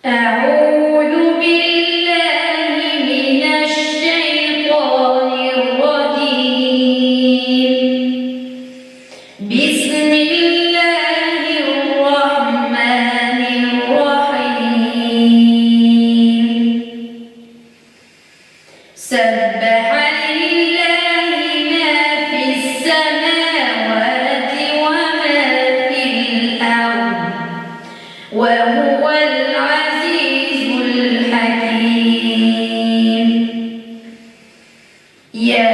أعوذ بالله من الشيطان الرجيم. بسم الله الرحمن الرحيم. سبح لله ما في السماوات وما في الأرض وهو العزيز الحكيم. يا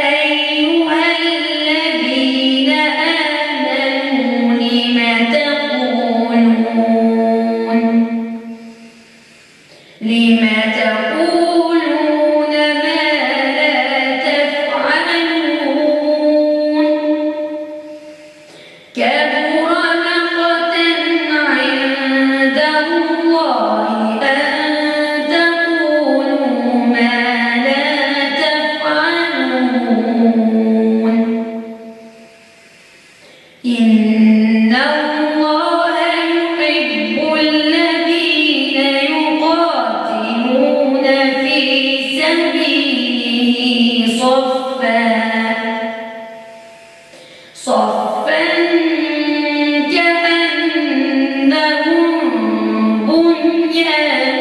أيها الذين آمنوا لم تقولون ما لا تفعلون؟ كبر مقتا عند الله أن تقولوا ما لا تفعلون. إن الله يحب الذين يقاتلون في سبيله صفا كأنهم بنيان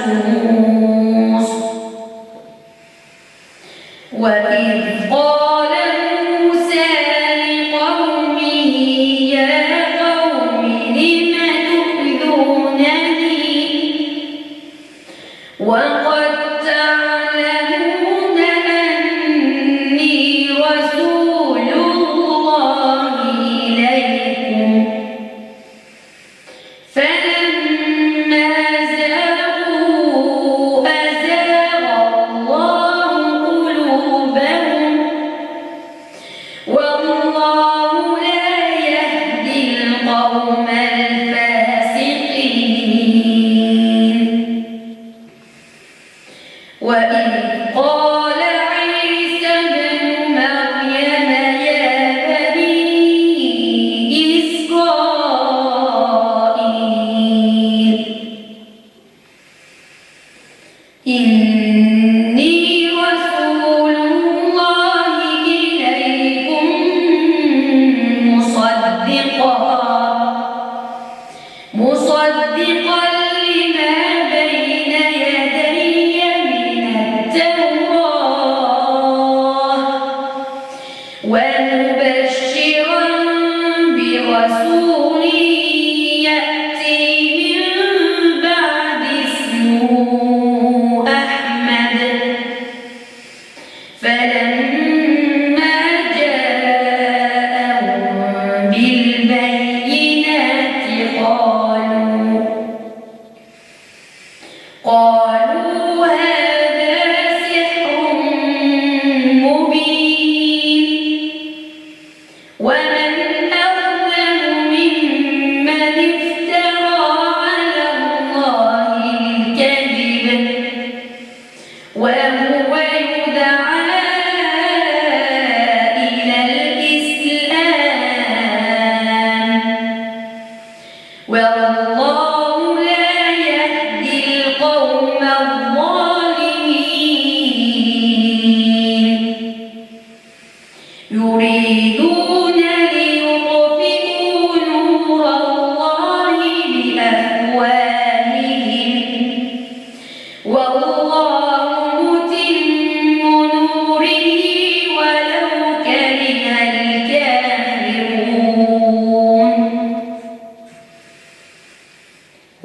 مرصوص. وإذ قال موسى لقومه يا قوم لم تؤذونني وقد تعلمون أني رسول الله إليكم. فلما زاغوا أزاغ الله قلوبهم والله لا يهدي القوم الفاسقين. وإذ قال عيسى ابن مريم يا بني إسرائيل إني رسول الله إليكم مصدقا لما بين يدي من التوراة ومبشرا برسول يأتي من بعد اسمه أحمد. فلما جاءهم بالبينات قالوا هذا سحر مبين. ومن أظلم ممن افترى على الله الكذب وهو يدعى إلى الإسلام والله لا يهدي القوم الظالمين. يريدون ليطفئوا نور الله بأفواههم والله متم نوره ولو كره الكافرون.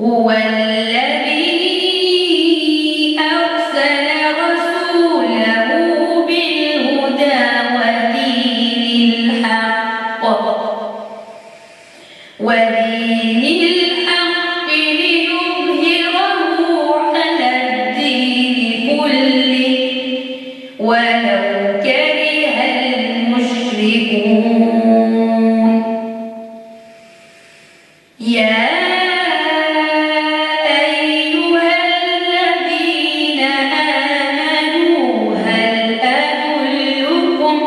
هو الذي أرسل رسوله بالهدى ودين الحق ليظهره على الدين كله ولو كره المشركون. يا أيها الذين آمنوا هل أدلكم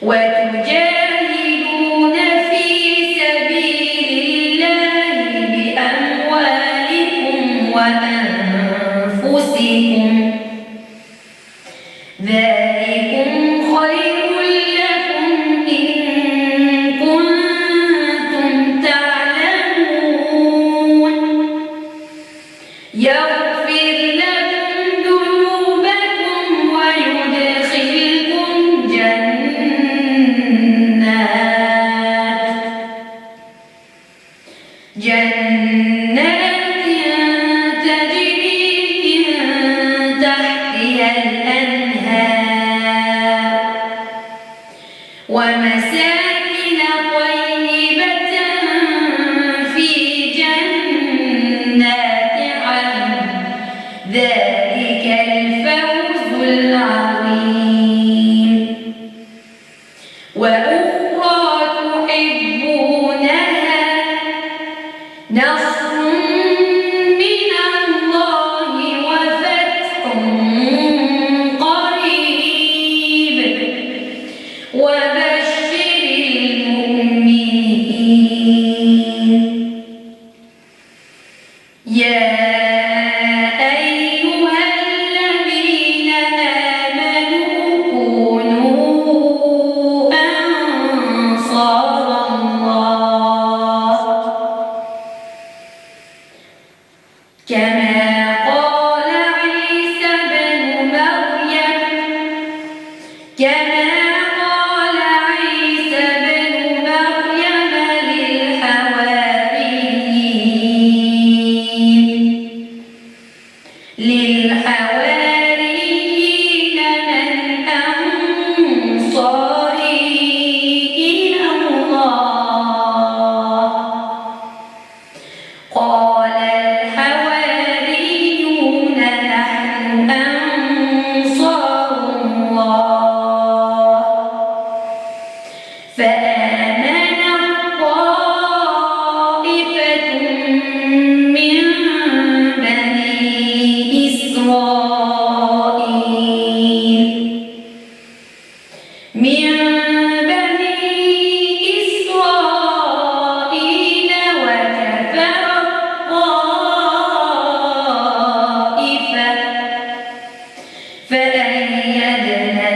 وتجاهدون في سبيل الله بأموالكم وأنفسكم ذلكم خير لكم إن كنتم تعلمون يغفر لكم ذنوبكم ويدخلكم جنات تجري من تحتها الأنهار ومساكن طيبة في جنات عدن ذلك الفوز العظيم وأخرى تحبونها نصر من الله وفتح قريب وبشر المؤمنين يا أيها الذين آمنوا كونوا أنصار الله كما قال عيسى بن مريم للحواريين من أنصاري إلى الله قال الحواريون نحن أنصار الله فآمن طائفة من بني إسرائيل وكفر الطائفة فأيدنا